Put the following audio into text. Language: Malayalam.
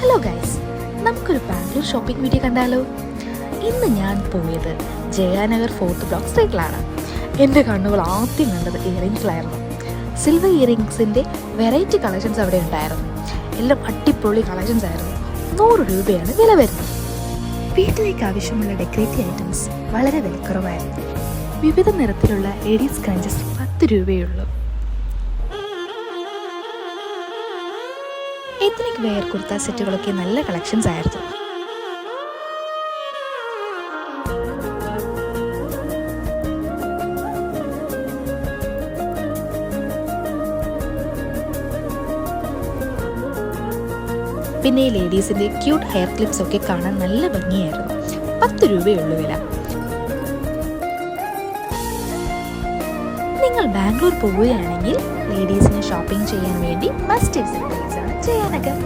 ഹലോ ഗൈസ്, നമുക്കൊരു ബാംഗ്ലൂർ ഷോപ്പിംഗ് വീഡിയോ കണ്ടാലോ? ഇന്ന് ഞാൻ പോയത് ജയാനഗർ 4th ബ്ലോക്ക് സ്ട്രീറ്റിലാണ്. എൻ്റെ കണ്ണുകൾ ആദ്യം കണ്ടത് ഇയറിങ്സിലായിരുന്നു. സിൽവർ ഇയറിങ്സിൻ്റെ വെറൈറ്റി കളക്ഷൻസ് അവിടെ ഉണ്ടായിരുന്നു. എല്ലാം അടിപൊളി കളക്ഷൻസ് ആയിരുന്നു. 100 രൂപയാണ് വില വരുന്നത്. വീട്ടിലേക്ക് ആവശ്യമുള്ള ഡെക്കറേറ്റീവ് ഐറ്റംസ് വളരെ വിലക്കുറവായിരുന്നു. വിവിധ നിറത്തിലുള്ള ലേഡീസ് ക്രഞ്ചസ് 10 രൂപയുള്ളൂ. എത്നിക് വെയർ കുർത്ത സെറ്റുകളൊക്കെ നല്ല കളക്ഷൻസ് ആയിരുന്നു. പിന്നെ ലേഡീസിൻ്റെ ക്യൂട്ട് ഹെയർ ക്ലിപ്സ് ഒക്കെ കാണാൻ നല്ല ഭംഗിയായിരുന്നു. 10 രൂപയുള്ളൂ വില. നിങ്ങൾ ബാംഗ്ലൂർ പോവുകയാണെങ്കിൽ ലേഡീസിന് ഷോപ്പിംഗ് ചെയ്യാൻ വേണ്ടി മസ്റ്റ് വിസിറ്റ് പ്ലേസ് ആണ് ജയാനഗർ.